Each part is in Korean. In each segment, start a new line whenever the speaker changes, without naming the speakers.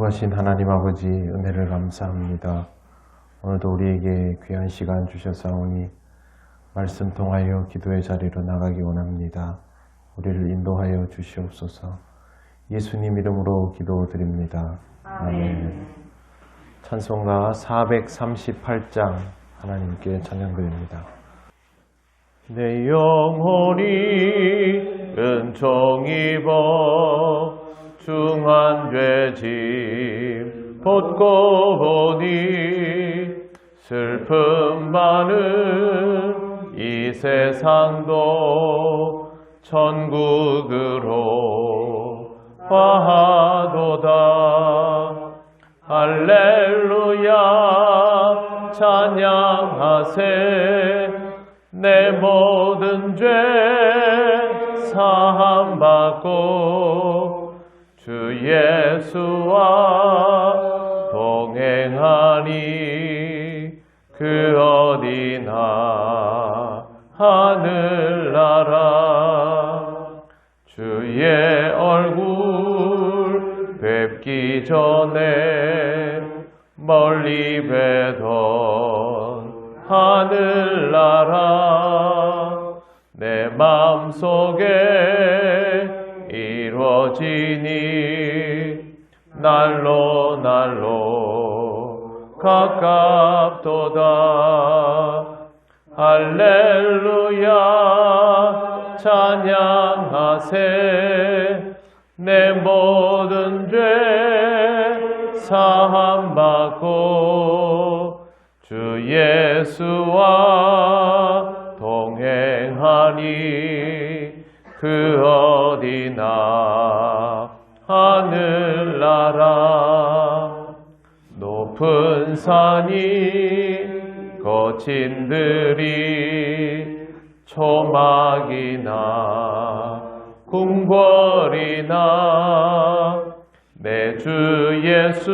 거룩하신 하나님 아버지, 은혜를 감사합니다. 오늘도 우리에게 귀한 시간 주셨사오니 말씀 통하여 기도의 자리로 나가기 원합니다. 우리를 인도하여 주시옵소서. 예수님 이름으로 기도드립니다. 아멘. 찬송가 438장 하나님께 찬양드립니다. 내 영혼이 은총 입어 중한 죄짐 벗고 보니 슬픔 많은 이 세상도 천국으로 화하도다. 할렐루야 찬양하세. 내 모든 죄 사함받고 주 예수와 동행하니 그 어디나 하늘나라. 주의 얼굴 뵙기 전에 멀리 뵈던 하늘나라. 내 마음속에 이루어지니 날로 가깝도다. 할렐루야 찬양하세. 내 모든 죄 사함받고 주 예수와 동행하니 그 어디나 하늘나라. 높은 산이 거친 들이 초막이나 궁궐이나 내 주 예수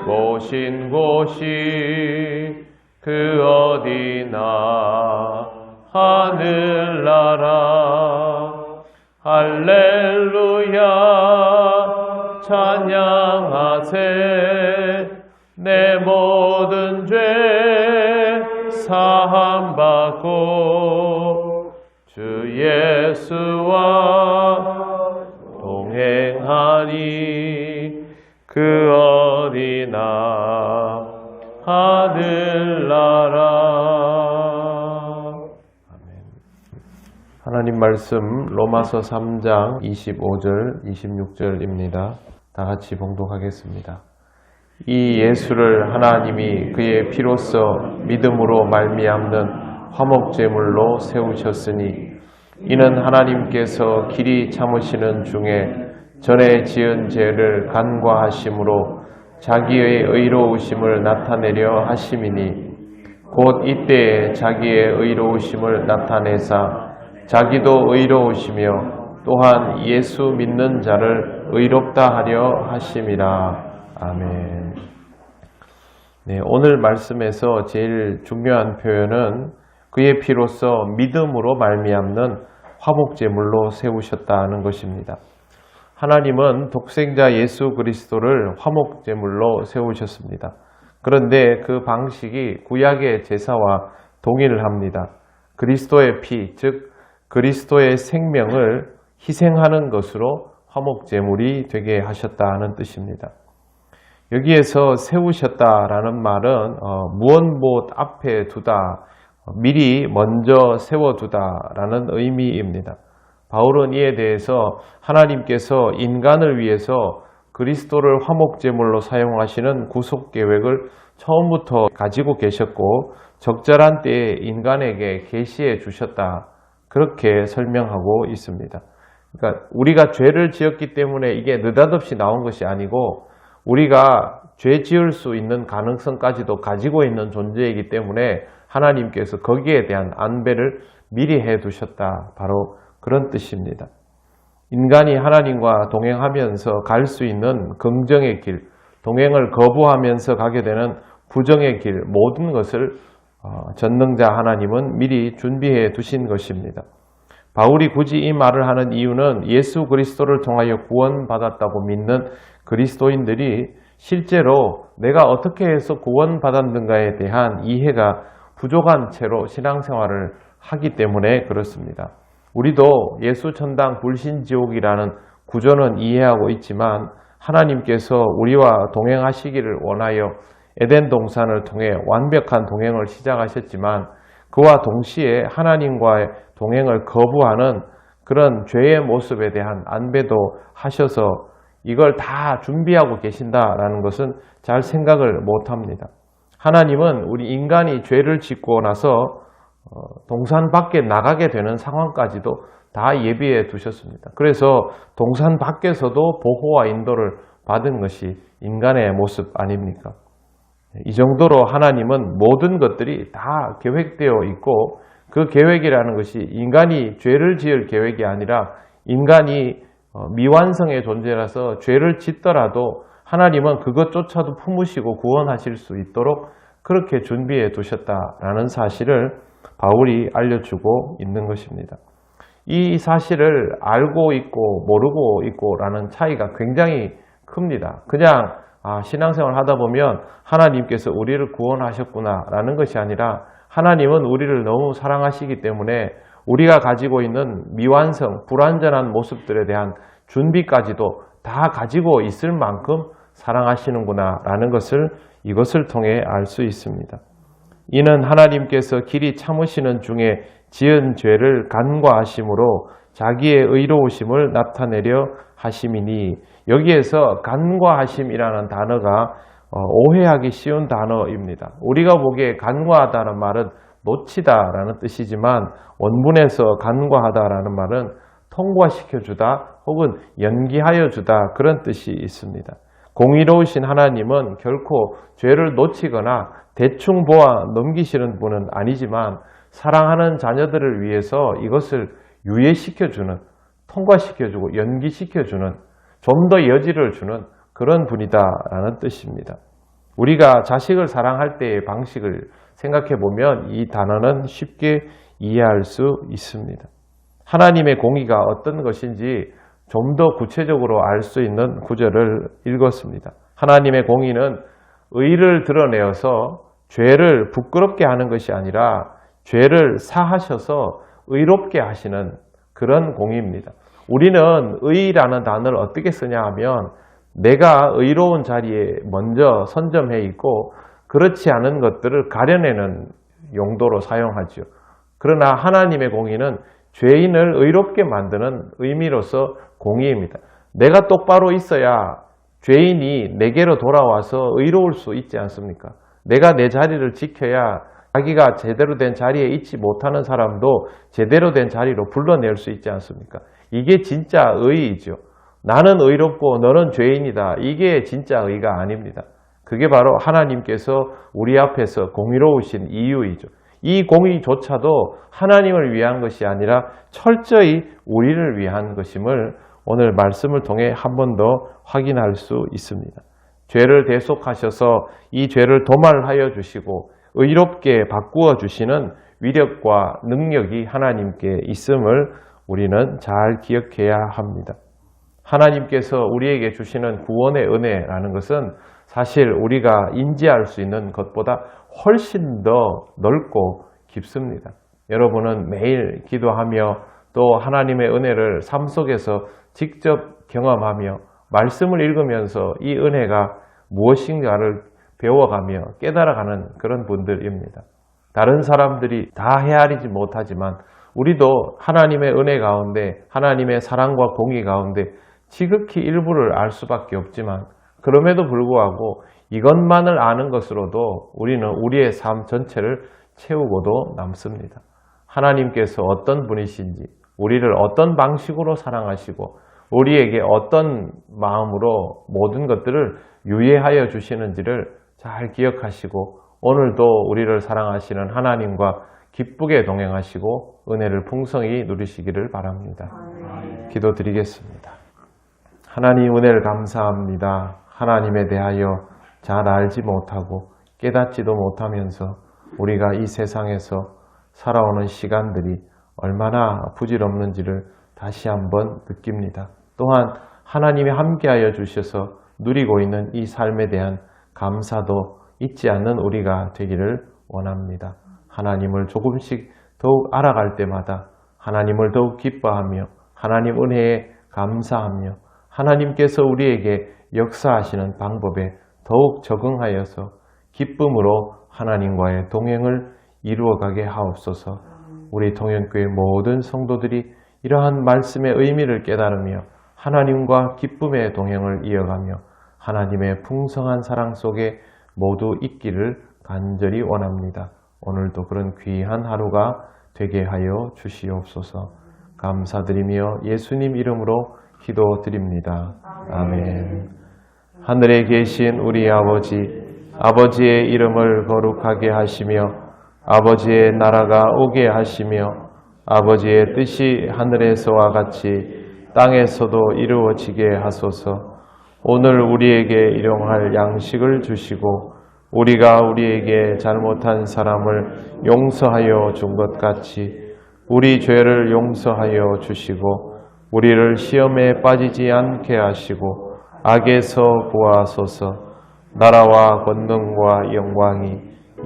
모신 곳이 그 어디나 하늘나라. 할렐루야 찬양하세. 내 모든 죄 사함받고 주 예수와 동행하니 그 어디나 하늘나라. 하나님 말씀 로마서 3장 25절 26절입니다. 다 같이 봉독하겠습니다. 이 예수를 하나님이 그의 피로써 믿음으로 말미암는 화목제물로 세우셨으니 이는 하나님께서 길이 참으시는 중에 전에 지은 죄를 간과하심으로 자기의 의로우심을 나타내려 하심이니 곧 이때에 자기의 의로우심을 나타내사 자기도 의로우시며 또한 예수 믿는 자를 의롭다 하려 하심이라. 아멘. 네, 오늘 말씀에서 제일 중요한 표현은 그의 피로써 믿음으로 말미암는 화목제물로 세우셨다는 것입니다. 하나님은 독생자 예수 그리스도를 화목제물로 세우셨습니다. 그런데 그 방식이 구약의 제사와 동일을 합니다. 그리스도의 피, 즉 그리스도의 생명을 희생하는 것으로 화목제물이 되게 하셨다는 뜻입니다. 여기에서 세우셨다라는 말은 무언못 앞에 두다, 미리 먼저 세워두다라는 의미입니다. 바울은 이에 대해서 하나님께서 인간을 위해서 그리스도를 화목제물로 사용하시는 구속계획을 처음부터 가지고 계셨고 적절한 때에 인간에게 계시해 주셨다, 그렇게 설명하고 있습니다. 그러니까 우리가 죄를 지었기 때문에 이게 느닷없이 나온 것이 아니고 우리가 죄 지을 수 있는 가능성까지도 가지고 있는 존재이기 때문에 하나님께서 거기에 대한 안배를 미리 해두셨다, 바로 그런 뜻입니다. 인간이 하나님과 동행하면서 갈 수 있는 긍정의 길, 동행을 거부하면서 가게 되는 부정의 길, 모든 것을 전능자 하나님은 미리 준비해 두신 것입니다. 바울이 굳이 이 말을 하는 이유는 예수 그리스도를 통하여 구원받았다고 믿는 그리스도인들이 실제로 내가 어떻게 해서 구원받았는가에 대한 이해가 부족한 채로 신앙생활을 하기 때문에 그렇습니다. 우리도 예수 천당 불신 지옥이라는 구조는 이해하고 있지만 하나님께서 우리와 동행하시기를 원하여 에덴 동산을 통해 완벽한 동행을 시작하셨지만 그와 동시에 하나님과의 동행을 거부하는 그런 죄의 모습에 대한 안배도 하셔서 이걸 다 준비하고 계신다라는 것은 잘 생각을 못합니다. 하나님은 우리 인간이 죄를 짓고 나서 동산 밖에 나가게 되는 상황까지도 다 예비해 두셨습니다. 그래서 동산 밖에서도 보호와 인도를 받은 것이 인간의 모습 아닙니까? 이 정도로 하나님은 모든 것들이 다 계획되어 있고 그 계획이라는 것이 인간이 죄를 지을 계획이 아니라 인간이 미완성의 존재라서 죄를 짓더라도 하나님은 그것조차도 품으시고 구원하실 수 있도록 그렇게 준비해 두셨다라는 사실을 바울이 알려주고 있는 것입니다. 이 사실을 알고 있고 모르고 있고라는 차이가 굉장히 큽니다. 그냥 신앙생활 하다 보면 하나님께서 우리를 구원하셨구나라는 것이 아니라 하나님은 우리를 너무 사랑하시기 때문에 우리가 가지고 있는 미완성, 불완전한 모습들에 대한 준비까지도 다 가지고 있을 만큼 사랑하시는구나라는 것을 이것을 통해 알 수 있습니다. 이는 하나님께서 길이 참으시는 중에 지은 죄를 간과하심으로 자기의 의로우심을 나타내려 하심이니 여기에서 간과하심이라는 단어가 오해하기 쉬운 단어입니다. 우리가 보기에 간과하다는 말은 놓치다라는 뜻이지만 원문에서 간과하다라는 말은 통과시켜주다 혹은 연기하여 주다 그런 뜻이 있습니다. 공의로우신 하나님은 결코 죄를 놓치거나 대충 보아 넘기시는 분은 아니지만 사랑하는 자녀들을 위해서 이것을 유예시켜주는, 통과시켜주고 연기시켜주는 좀 더 여지를 주는 그런 분이다라는 뜻입니다. 우리가 자식을 사랑할 때의 방식을 생각해 보면 이 단어는 쉽게 이해할 수 있습니다. 하나님의 공의가 어떤 것인지 좀 더 구체적으로 알 수 있는 구절을 읽었습니다. 하나님의 공의는 의를 드러내어서 죄를 부끄럽게 하는 것이 아니라 죄를 사하셔서 의롭게 하시는 그런 공의입니다. 우리는 의라는 단어를 어떻게 쓰냐 하면 내가 의로운 자리에 먼저 선점해 있고 그렇지 않은 것들을 가려내는 용도로 사용하죠. 그러나 하나님의 공의는 죄인을 의롭게 만드는 의미로서 공의입니다. 내가 똑바로 있어야 죄인이 내게로 돌아와서 의로울 수 있지 않습니까? 내가 내 자리를 지켜야 자기가 제대로 된 자리에 있지 못하는 사람도 제대로 된 자리로 불러낼 수 있지 않습니까? 이게 진짜 의이죠. 나는 의롭고 너는 죄인이다. 이게 진짜 의가 아닙니다. 그게 바로 하나님께서 우리 앞에서 공의로우신 이유이죠. 이 공의조차도 하나님을 위한 것이 아니라 철저히 우리를 위한 것임을 오늘 말씀을 통해 한 번 더 확인할 수 있습니다. 죄를 대속하셔서 이 죄를 도말하여 주시고 의롭게 바꾸어 주시는 위력과 능력이 하나님께 있음을 우리는 잘 기억해야 합니다. 하나님께서 우리에게 주시는 구원의 은혜라는 것은 사실 우리가 인지할 수 있는 것보다 훨씬 더 넓고 깊습니다. 여러분은 매일 기도하며 또 하나님의 은혜를 삶 속에서 직접 경험하며 말씀을 읽으면서 이 은혜가 무엇인가를 배워가며 깨달아가는 그런 분들입니다. 다른 사람들이 다 헤아리지 못하지만 우리도 하나님의 은혜 가운데 하나님의 사랑과 공의 가운데 지극히 일부를 알 수밖에 없지만 그럼에도 불구하고 이것만을 아는 것으로도 우리는 우리의 삶 전체를 채우고도 남습니다. 하나님께서 어떤 분이신지 우리를 어떤 방식으로 사랑하시고 우리에게 어떤 마음으로 모든 것들을 유예하여 주시는지를 잘 기억하시고 오늘도 우리를 사랑하시는 하나님과 기쁘게 동행하시고 은혜를 풍성히 누리시기를 바랍니다. 기도드리겠습니다. 하나님 은혜를 감사합니다. 하나님에 대하여 잘 알지 못하고 깨닫지도 못하면서 우리가 이 세상에서 살아오는 시간들이 얼마나 부질없는지를 다시 한번 느낍니다. 또한 하나님이 함께하여 주셔서 누리고 있는 이 삶에 대한 감사도 잊지 않는 우리가 되기를 원합니다. 하나님을 조금씩 더욱 알아갈 때마다 하나님을 더욱 기뻐하며 하나님 은혜에 감사하며 하나님께서 우리에게 역사하시는 방법에 더욱 적응하여서 기쁨으로 하나님과의 동행을 이루어가게 하옵소서. 우리 동행교회 모든 성도들이 이러한 말씀의 의미를 깨달으며 하나님과 기쁨의 동행을 이어가며 하나님의 풍성한 사랑 속에 모두 있기를 간절히 원합니다. 오늘도 그런 귀한 하루가 되게 하여 주시옵소서. 감사드리며 예수님 이름으로 기도드립니다. 아멘. 하늘에 계신 우리 아버지의 이름을 거룩하게 하시며 아버지의 나라가 오게 하시며 아버지의 뜻이 하늘에서와 같이 땅에서도 이루어지게 하소서. 오늘 우리에게 일용할 양식을 주시고 우리가 우리에게 잘못한 사람을 용서하여 준 것 같이 우리 죄를 용서하여 주시고 우리를 시험에 빠지지 않게 하시고 악에서 구하소서. 나라와 권능과 영광이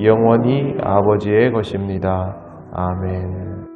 영원히 아버지의 것입니다. 아멘.